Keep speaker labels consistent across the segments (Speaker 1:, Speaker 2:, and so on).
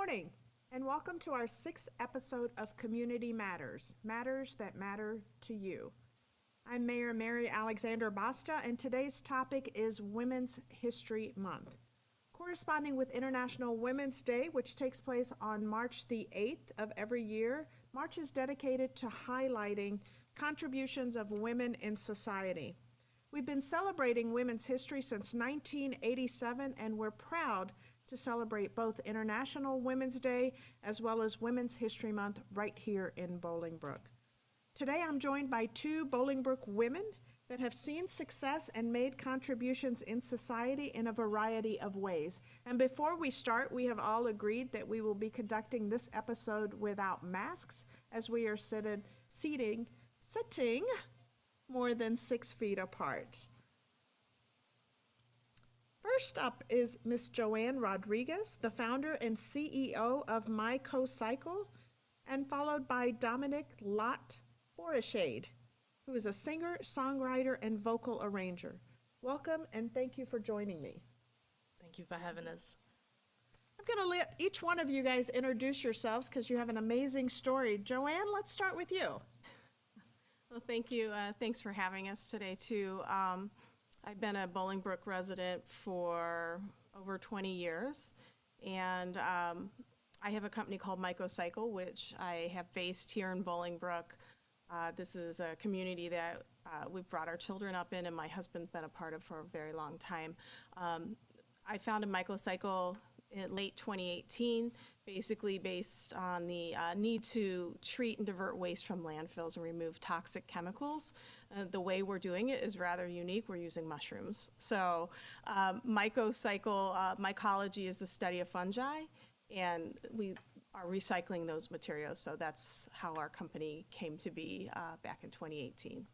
Speaker 1: morning, and welcome to our 6th episode of Community Matters, Matters that Matter to You. I'm Mayor Mary Alexander Basta, and today's topic is Women's History Month. Corresponding with International Women's Day, which takes place on March the 8th of every year, March is dedicated to highlighting contributions of women in society. We've been celebrating women's history since 1987, and we're proud to celebrate both International Women's Day as well as Women's History Month right here in Bolingbrook. Today I'm joined by two Bolingbrook women that have seen success and made contributions in society in a variety of ways. And before we start, we have all agreed that we will be conducting this episode without masks as we are sitting more than 6 feet apart. First up is Ms. Joanne Rodriguez, the founder and CEO of MyCoCycle, and followed by Dominic Lott Forashade, who is a singer, songwriter, and vocal arranger. Welcome and thank you for joining me.
Speaker 2: Thank you for having us.
Speaker 1: I'm going to let each one of you guys introduce yourselves because you have an amazing story. Joanne, let's start with you.
Speaker 3: Well, thank you. Thanks for having us today, too. I've been a Bolingbrook resident for over 20 years, and I have a company called MyCoCycle, which I have based here in Bolingbrook. This is a community that we've brought our children up in, and my husband's been a part of for a very long time. I founded MyCoCycle in late 2018, basically based on the need to treat and divert waste from landfills and remove toxic chemicals. The way we're doing it is rather unique. We're using mushrooms. So MyCoCycle, mycology is the study of fungi, and we are recycling those materials. So that's how our company came to be back in 2018.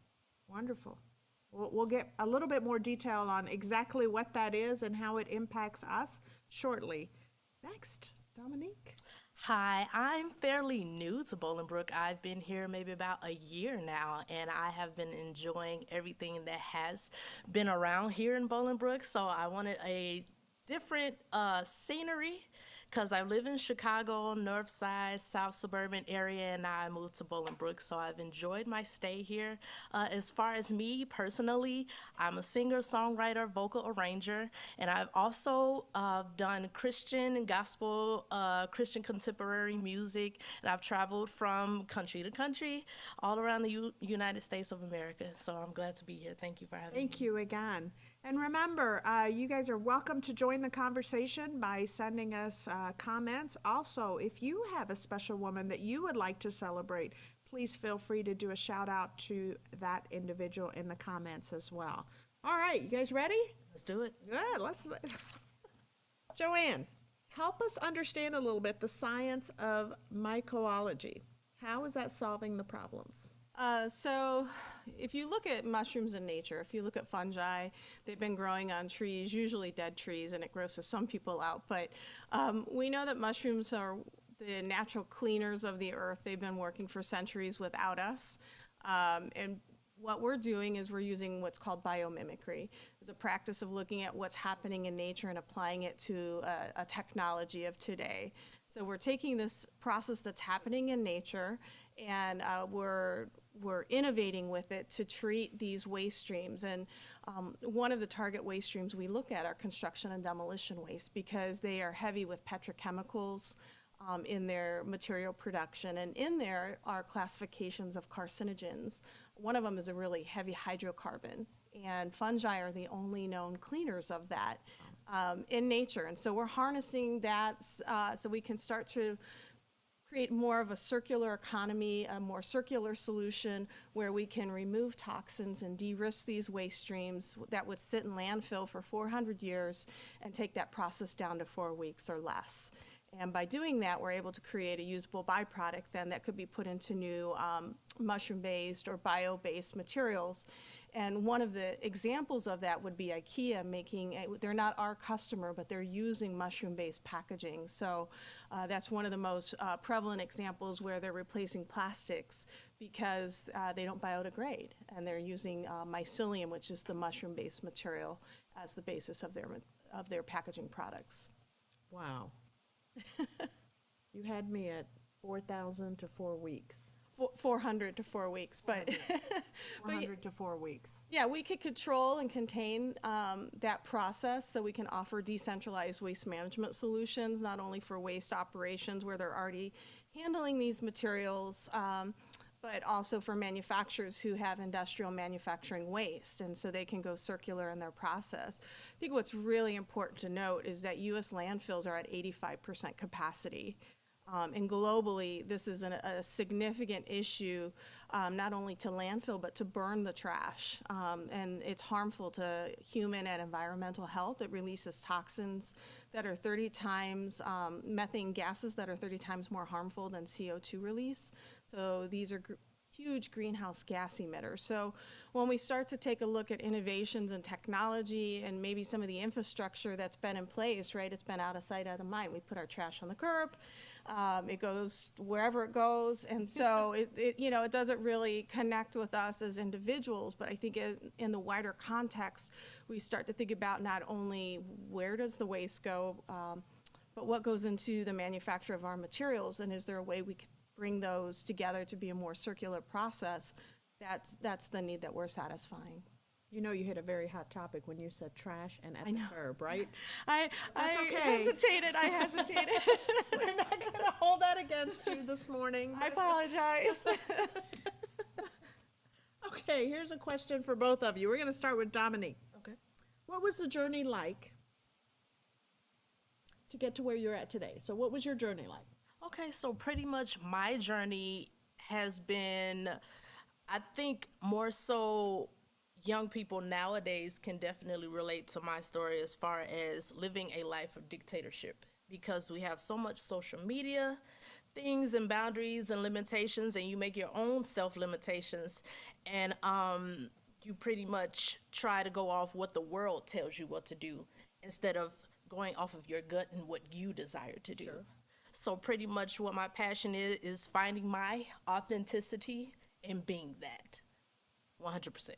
Speaker 1: Wonderful. We'll get a little bit more detail on exactly what that is and how it impacts us shortly. Next, Dominique.
Speaker 2: Hi, I'm fairly new to Bolingbrook. I've been here maybe about a year now, and I have been enjoying everything that has been around here in Bolingbrook. So I wanted a different scenery, because I live in Chicago, North Side, South Suburban area, and now I moved to Bolingbrook, so I've enjoyed my stay here. As far as me personally, I'm a singer, songwriter, vocal arranger, and I've also done Christian gospel, Christian contemporary music, and I've traveled from country to country all around the United States of America, so I'm glad to be here. Thank you for having me.
Speaker 1: Thank you again. And remember, you guys are welcome to join the conversation by sending us comments. Also, if you have a special woman that you would like to celebrate, please feel free to do a shout out to that individual in the comments as well. All right, you guys ready?
Speaker 2: Let's do it.
Speaker 1: Good, Joanne, help us understand a little bit the science of mycology. How is that solving the problems?
Speaker 3: So if you look at mushrooms in nature, if you look at fungi, they've been growing on trees, usually dead trees, and it grosses some people out. But we know that mushrooms are the natural cleaners of the earth. They've been working for centuries without us. And what we're doing is we're using what's called biomimicry. It's a practice of looking at what's happening in nature and applying it to a technology of today. So we're taking this process that's happening in nature, and we're innovating with it to treat these waste streams. And one of the target waste streams we look at are construction and demolition waste, because they are heavy with petrochemicals in their material production. And in there are classifications of carcinogens. One of them is a really heavy hydrocarbon, and fungi are the only known cleaners of that in nature. And so we're harnessing that so we can start to create more of a circular economy, a more circular solution where we can remove toxins and de-risk these waste streams that would sit in landfill for 400 years and take that process down to 4 weeks or less. And by doing that, we're able to create a usable byproduct then that could be put into new mushroom-based or bio-based materials. And one of the examples of that would be IKEA making, they're not our customer, but they're using mushroom-based packaging. So that's one of the most prevalent examples where they're replacing plastics because they don't biodegrade. And they're using mycelium, which is the mushroom-based material, as the basis of their packaging products.
Speaker 1: Wow. You had me at 4,000 to 4 weeks.
Speaker 3: 400 to 4 weeks, but
Speaker 1: 400 to 4 weeks.
Speaker 3: yeah, we could control and contain that process so we can offer decentralized waste management solutions, not only for waste operations where they're already handling these materials, but also for manufacturers who have industrial manufacturing waste, and so they can go circular in their process. I think what's really important to note is that U.S. landfills are at 85% capacity. And globally, this is a significant issue, not only to landfill, but to burn the trash. And it's harmful to human and environmental health. It releases toxins that are 30 times, methane gases that are 30 times more harmful than CO2 release. So these are huge greenhouse gas emitters. So when we start to take a look at innovations and technology and maybe some of the infrastructure that's been in place, right, it's been out of sight, out of mind. We put our trash on the curb. It goes wherever it goes, and so it doesn't really connect with us as individuals. But I think in the wider context, we start to think about not only where does the waste go, but what goes into the manufacture of our materials, and is there a way we could bring those together to be a more circular process? That's the need that we're satisfying.
Speaker 1: You know, you hit a very hot topic when you said trash and at the curb, right?
Speaker 3: I
Speaker 1: okay.
Speaker 3: hesitated.
Speaker 1: We're not going to hold that against you this morning.
Speaker 3: I apologize.
Speaker 1: Okay, here's a question for both of you. We're going to start with Dominique.
Speaker 2: Okay.
Speaker 1: What was the journey like to get to where you're at today? So what was your journey like?
Speaker 2: Okay, so pretty much my journey has been, I think, more so young people nowadays can definitely relate to my story as far as living a life of dictatorship, because we have so much social media things and boundaries and limitations, and you make your own self-limitations, and you pretty much try to go off what the world tells you what to do instead of going off of your gut and what you desire to do. Sure. So pretty much what my passion is finding my authenticity and being that 100%.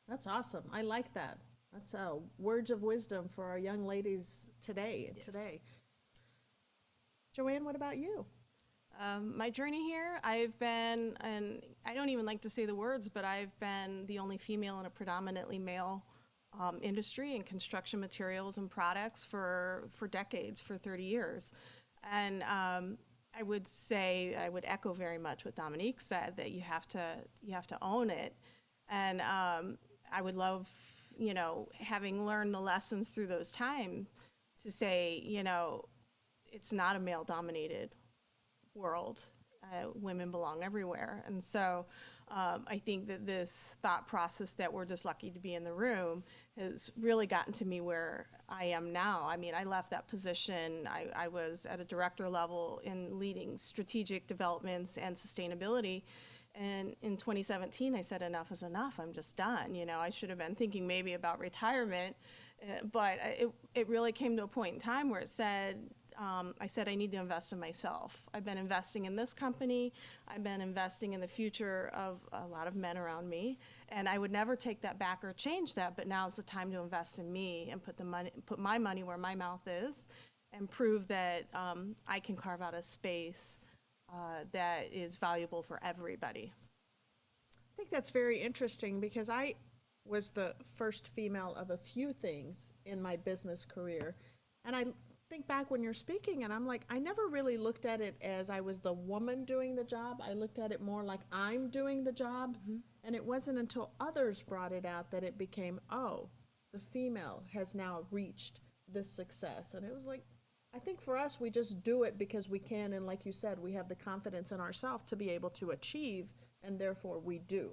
Speaker 1: That's awesome. I like that. That's words of wisdom for our young ladies today.
Speaker 2: Yes.
Speaker 1: Joanne, what about you?
Speaker 3: My journey here, I've been, and I don't even like to say the words, but I've been the only female in a predominantly male industry in construction materials and products for decades, for 30 years. And I would say, I would echo very much what Dominique said, that you have to own it. And I would love, having learned the lessons through those times, to say, it's not a male-dominated world. Women belong everywhere. And so I think that this thought process that we're just lucky to be in the room has really gotten to me where I am now. I mean, I left that position. I was at a director level in leading strategic developments and sustainability. And in 2017, I said, enough is enough. I'm just done. I should have been thinking maybe about retirement. But it really came to a point in time where I said I need to invest in myself. I've been investing in this company. I've been investing in the future of a lot of men around me. And I would never take that back or change that, but now's the time to invest in me and put my money where my mouth is, and prove that I can carve out a space that is valuable for everybody.
Speaker 1: I think that's very interesting, because I was the first female of a few things in my business career. And I think back when you're speaking, and I'm like, I never really looked at it as I was the woman doing the job. I looked at it more like I'm doing the job. Mm-hmm. And it wasn't until others brought it out that it became, oh, the female has now reached this success. And it was like, I think for us, we just do it because we can, and like you said, we have the confidence in ourselves to be able to achieve, and therefore we do.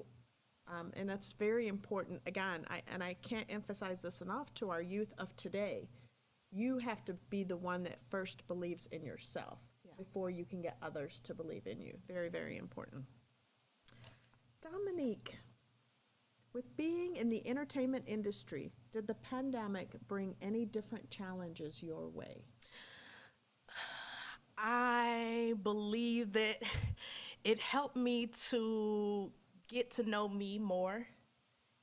Speaker 1: And that's very important. Again, I can't emphasize this enough to our youth of today. You have to be the one that first believes in yourself before you can get others to believe in you. Very, very important. Dominique, with being in the entertainment industry, did the pandemic bring any different challenges your way?
Speaker 2: I believe that it helped me to get to know me more.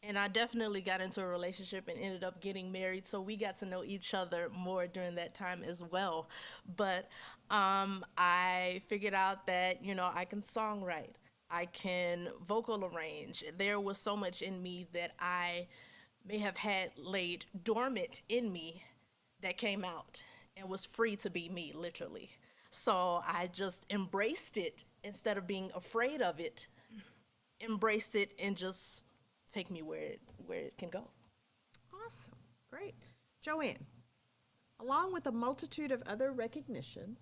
Speaker 2: And I definitely got into a relationship and ended up getting married, so we got to know each other more during that time as well. But I figured out that, I can songwrite, I can vocal arrange. There was so much in me that I may have had laid dormant in me that came out and was free to be me, literally. So I just embraced it instead of being afraid of it, embraced it and just take me where it can go.
Speaker 1: Awesome. Great. Joanne, along with a multitude of other recognitions,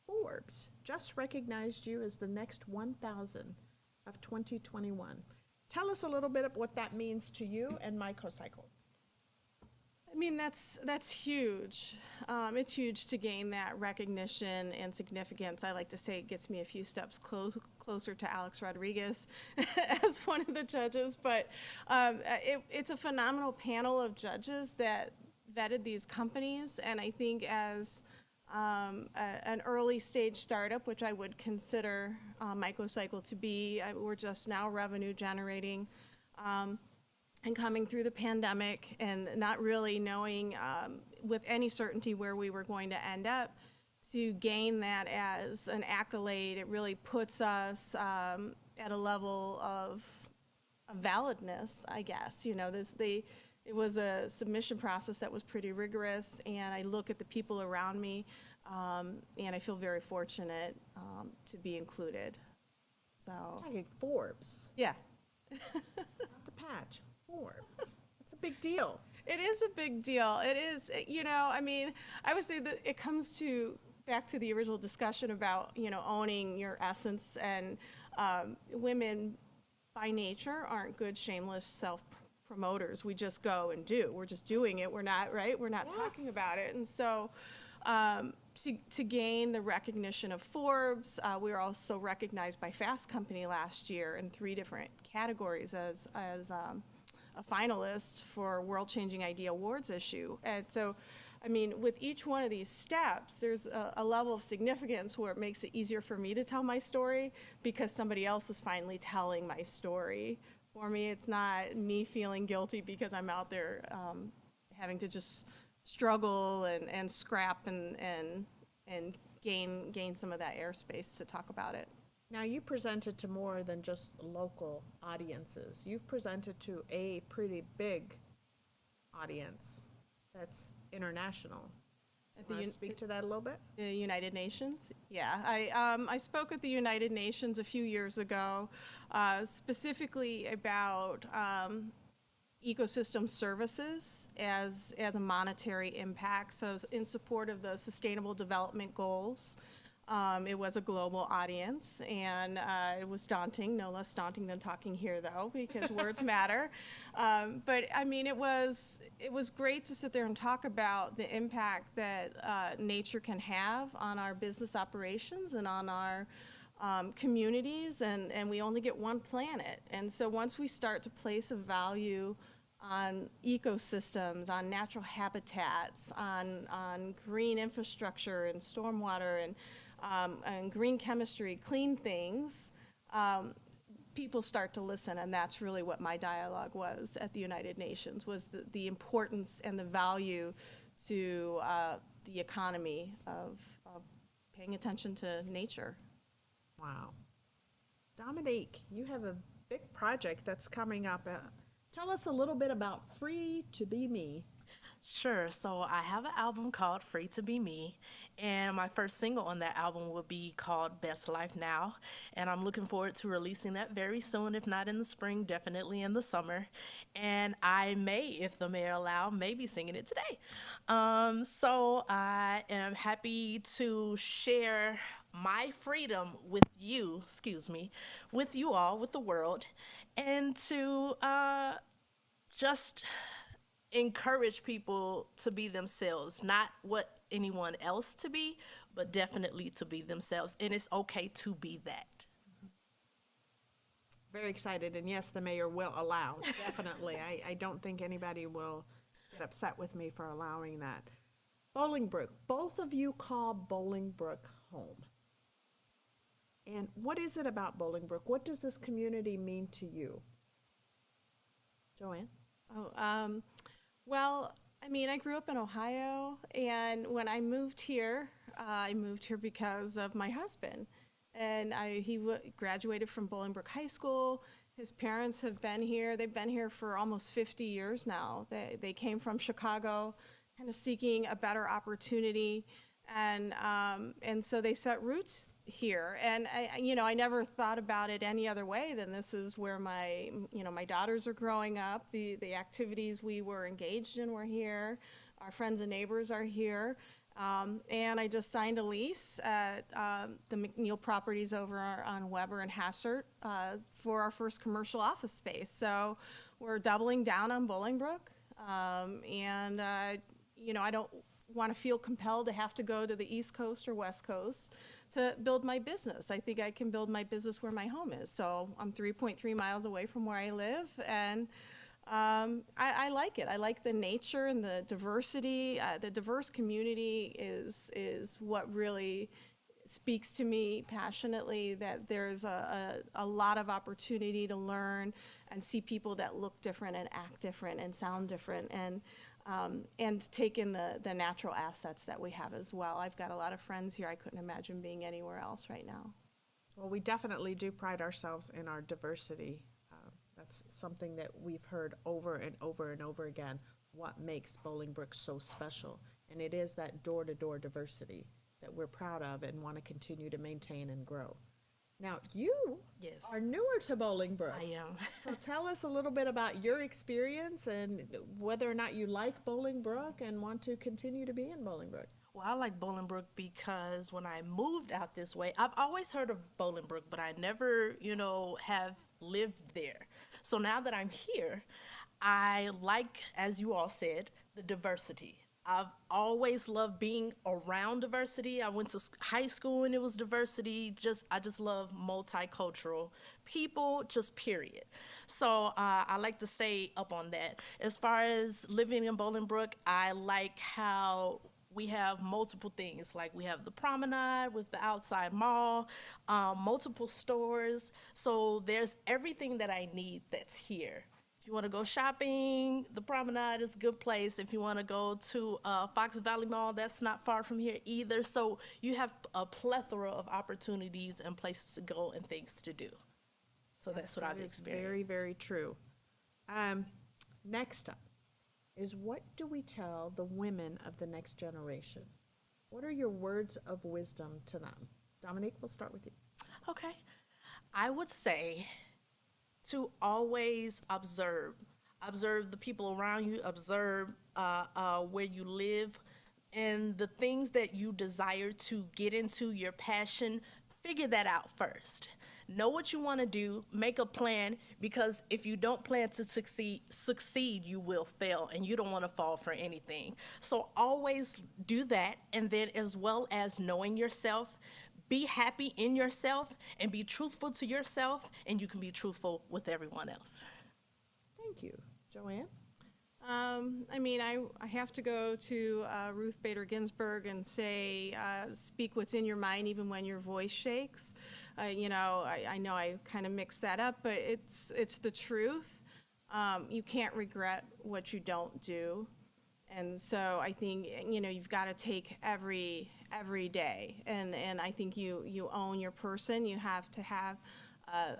Speaker 1: Forbes just recognized you as the next 1,000 of 2021. Tell us a little bit of what that means to you and Mycocycle.
Speaker 3: I mean, that's huge. It's huge to gain that recognition and significance. I like to say it gets me a few steps closer to Alex Rodriguez as one of the judges. But it's a phenomenal panel of judges that vetted these companies. And I think as an early stage startup, which I would consider Mycocycle to be, we're just now revenue generating. And coming through the pandemic and not really knowing with any certainty where we were going to end up, to gain that as an accolade, it really puts us at a level of validness, I guess. It was a submission process that was pretty rigorous, and I look at the people around me, and I feel very fortunate to be included. So,
Speaker 1: Talking Forbes,
Speaker 3: yeah.
Speaker 1: the patch. Forbes. That's a big deal.
Speaker 3: It is a big deal. It is, I mean, I would say that it comes back to the original discussion about, owning your essence, and women by nature aren't good, shameless self-promoters. We just go and do. We're just doing it. We're not, right? We're not talking about it. And so to gain the recognition of Forbes, we were also recognized by Fast Company last year in 3 different categories as a finalist for World Changing Idea Awards issue. And so, I mean, with each one of these steps, there's a level of significance where it makes it easier for me to tell my story because somebody else is finally telling my story for me. It's not me feeling guilty because I'm out there having to just struggle and scrap and gain some of that airspace to talk about it.
Speaker 1: Now, you presented to more than just local audiences. You've presented to a pretty big audience that's international. Want to speak to that a little bit?
Speaker 3: The United Nations? Yeah, I spoke at the United Nations a few years ago, specifically about ecosystem services as a monetary impact, so in support of the Sustainable Development Goals. It was a global audience, and it was daunting, no less daunting than talking here, though, because words matter. But I mean, it was great to sit there and talk about the impact that nature can have on our business operations and on our communities, and we only get one planet. And so once we start to place a value on ecosystems, on natural habitats, on green infrastructure and stormwater and green chemistry, clean things, people start to listen, and that's really what my dialogue was at the United Nations, was the importance and the value to the economy of paying attention to nature.
Speaker 1: Wow. Dominique, you have a big project that's coming up. Tell us a little bit about Free to Be Me.
Speaker 2: Sure. So I have an album called Free to Be Me, and my first single on that album will be called Best Life Now, and I'm looking forward to releasing that very soon, if not in the spring, definitely in the summer. And I may, if the mayor allow, maybe singing it today. So I am happy to share my freedom with you, with you all, with the world, and to just encourage people to be themselves, not what anyone else to be, but definitely to be themselves. And it's okay to be that.
Speaker 1: Very excited, and yes, the mayor will allow, definitely. I don't think anybody will get upset with me for allowing that. Bolingbrook, both of you call Bolingbrook home. And what is it about Bolingbrook? What does this community mean to you? Joanne?
Speaker 3: Well, I mean, I grew up in Ohio, and when I moved here because of my husband. And he graduated from Bolingbrook High School. His parents have been here. They've been here for almost 50 years now. They came from Chicago, kind of seeking a better opportunity, and so they set roots here. And I never thought about it any other way than this is where my daughters are growing up. The activities we were engaged in were here. Our friends and neighbors are here. And I just signed a lease at the McNeil Properties over on Weber and Hassert for our first commercial office space. So we're doubling down on Bolingbrook. I don't want to feel compelled to have to go to the East Coast or West Coast to build my business. I think I can build my business where my home is. So I'm 3.3 miles away from where I live, and I like it. I like the nature and the diversity. The diverse community is what really speaks to me passionately, that there's a lot of opportunity to learn and see people that look different and act different and sound different, and take in the natural assets that we have as well. I've got a lot of friends here. I couldn't imagine being anywhere else right now.
Speaker 1: Well, we definitely do pride ourselves in our diversity. That's something that we've heard over and over and over again, what makes Bolingbrook so special. And it is that door-to-door diversity that we're proud of and want to continue to maintain and grow. Now, you
Speaker 2: Yes.
Speaker 1: are newer to Bolingbrook.
Speaker 2: I am.
Speaker 1: So tell us a little bit about your experience and whether or not you like Bolingbrook and want to continue to be in Bolingbrook.
Speaker 2: Well, I like Bolingbrook because when I moved out this way, I've always heard of Bolingbrook, but I never, have lived there. So now that I'm here, I like, as you all said, the diversity. I've always loved being around diversity. I went to high school and it was diversity. I just love multicultural people, just period. So I like to say up on that. As far as living in Bolingbrook, I like how we have multiple things. Like we have the promenade with the outside mall, multiple stores. So there's everything that I need that's here. If you want to go shopping, the promenade is a good place. If you want to go to Fox Valley Mall, that's not far from here either. So you have a plethora of opportunities and places to go and things to do. So that's what I've
Speaker 1: That is
Speaker 2: experienced.
Speaker 1: very, very true. Next up is, what do we tell the women of the next generation? What are your words of wisdom to them? Dominique, we'll start with you.
Speaker 2: Okay. I would say to always observe the people around you, observe where you live, and the things that you desire to get into, your passion, figure that out first. Know what you want to do, make a plan, because if you don't plan to succeed, you will fail, and you don't want to fall for anything. So always do that, and then as well as knowing yourself, be happy in yourself and be truthful to yourself, and you can be truthful with everyone else.
Speaker 1: Thank you. Joanne?
Speaker 3: I have to go to Ruth Bader Ginsburg and say, speak what's in your mind even when your voice shakes. I know I kind of mixed that up, but it's the truth. You can't regret what you don't do. And so I think, you've got to take every day. And I think you own your person. You have to have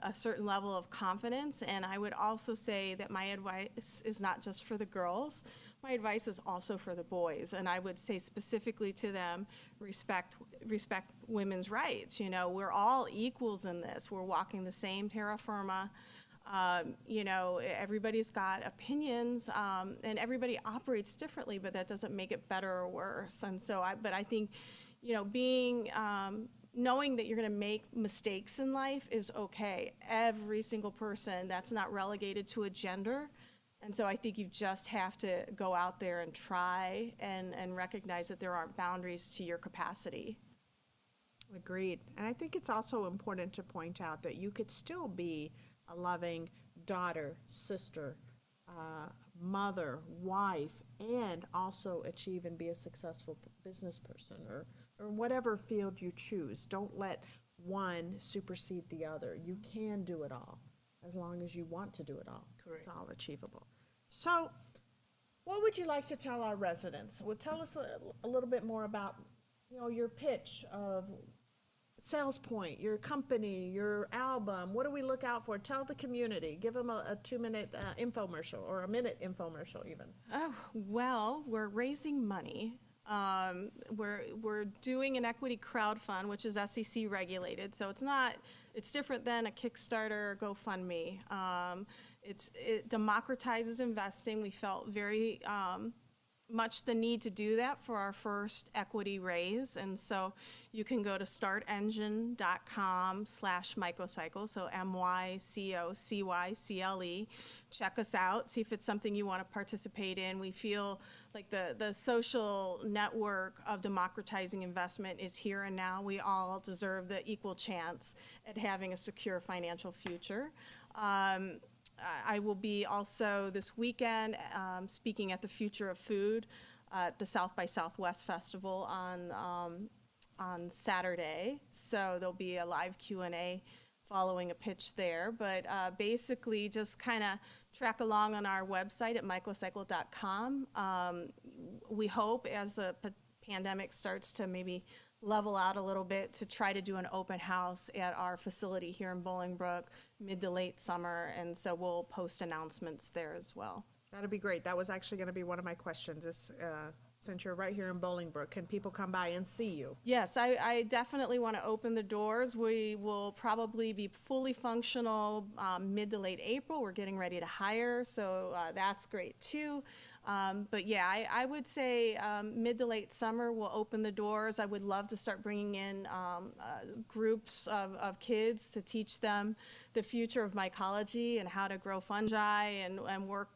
Speaker 3: a certain level of confidence. And I would also say that my advice is not just for the girls. My advice is also for the boys. And I would say specifically to them, respect women's rights. We're all equals in this. We're walking the same terra firma. Everybody's got opinions, and everybody operates differently, but that doesn't make it better or worse. And so I think, being, knowing that you're going to make mistakes in life is okay. Every single person, that's not relegated to a gender. And so I think you just have to go out there and try and recognize that there aren't boundaries to your capacity.
Speaker 1: Agreed. And I think it's also important to point out that you could still be a loving daughter, sister, mother, wife, and also achieve and be a successful business person or whatever field you choose. Don't let one supersede the other. You can do it all as long as you want to do it all.
Speaker 2: Correct.
Speaker 1: It's all achievable. So What would you like to tell our residents? Well, tell us a little bit more about, your pitch of sales point, your company, your album. What do we look out for? Tell the community. Give them a 2-minute infomercial or a minute infomercial even.
Speaker 3: Oh, well, we're raising money. We're doing an equity crowd fund, which is SEC regulated, so it's different than a Kickstarter or GoFundMe. It democratizes investing. We felt very much the need to do that for our first equity raise, and so you can go to startengine.com/mycocycle, so MYCOCYCLE. Check us out, see if it's something you want to participate in. We feel like the social network of democratizing investment is here and now. We all deserve the equal chance at having a secure financial future. I will be also this weekend speaking at the Future of Food at the South by Southwest Festival on Saturday. So there'll be a live Q&A following a pitch there. But basically just kind of track along on our website at mycocycle.com. We hope as the pandemic starts to maybe level out a little bit to try to do an open house at our facility here in Bolingbrook mid to late summer, and so we'll post announcements there as well.
Speaker 1: That'd be great. That was actually going to be one of my questions is, since you're right here in Bolingbrook, can people come by and see you?
Speaker 3: Yes, I definitely want to open the doors. We will probably be fully functional mid to late April. We're getting ready to hire, so that's great too. But yeah, I would say mid to late summer we'll open the doors. I would love to start bringing in groups of kids to teach them the future of mycology and how to grow fungi and work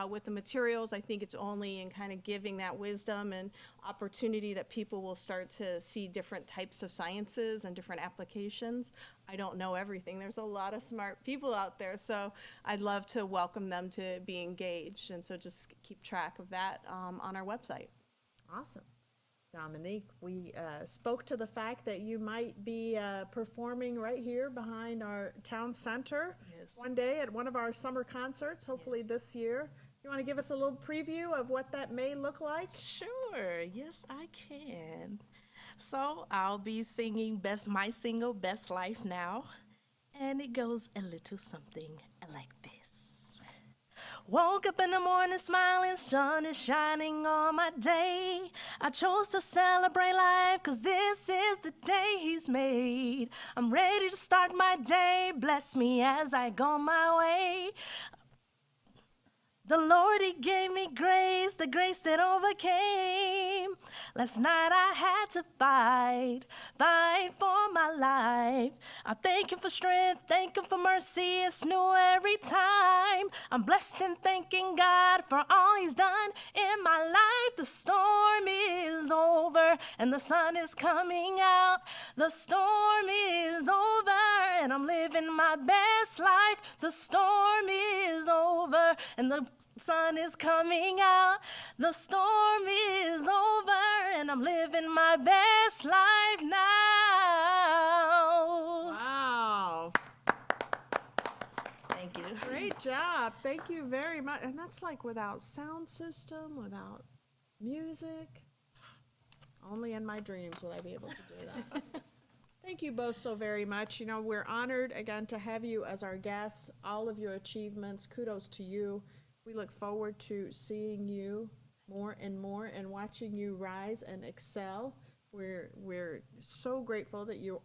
Speaker 3: with the materials. I think it's only in kind of giving that wisdom and opportunity that people will start to see different types of sciences and different applications. I don't know everything. There's a lot of smart people out there, so I'd love to welcome them to be engaged, and so just keep track of that on our website.
Speaker 1: Awesome. Dominique, we spoke to the fact that you might be performing right here behind our town center one day at one of our summer concerts, hopefully this year. You want to give us a little preview of what that may look like?
Speaker 2: Sure, yes, I can. So I'll be singing my single, Best Life Now, and it goes a little something like this. Woke up in the morning smiling, sun is shining on my day. I chose to celebrate life, 'cause this is the day he's made. I'm ready to start my day, bless me as I go my way. The Lord, he gave me grace, the grace that overcame. Last night I had to fight for my life. I thank him for strength, thank him for mercy, it's new every time. I'm blessed and thanking God for all he's done in my life. The storm is over and the sun is coming out. The storm is over and I'm living my best life. The storm is over and the sun is coming out. The storm is over and I'm living my best life now.
Speaker 1: Wow.
Speaker 2: Thank you.
Speaker 1: Great job. Thank you very much. And that's like without sound system, without music. Only in my dreams would I be able to do that. Thank you both so very much. You know, we're honored again to have you as our guests. All of your achievements, kudos to you. We look forward to seeing you more and more and watching you rise and excel. We're so grateful that you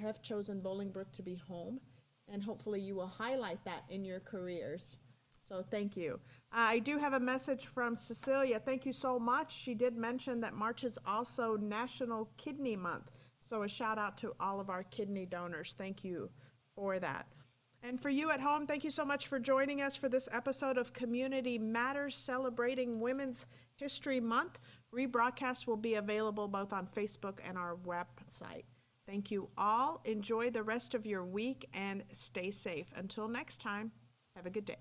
Speaker 1: have chosen Bolingbrook to be home, and hopefully you will highlight that in your careers. So thank you. I do have a message from Cecilia. Thank you so much. She did mention that March is also National Kidney Month. So a shout out to all of our kidney donors. Thank you for that. And for you at home, thank you so much for joining us for this episode of Community Matters, celebrating Women's History Month. Rebroadcast will be available both on Facebook and our website. Thank you all. Enjoy the rest of your week and stay safe. Until next time, have a good day.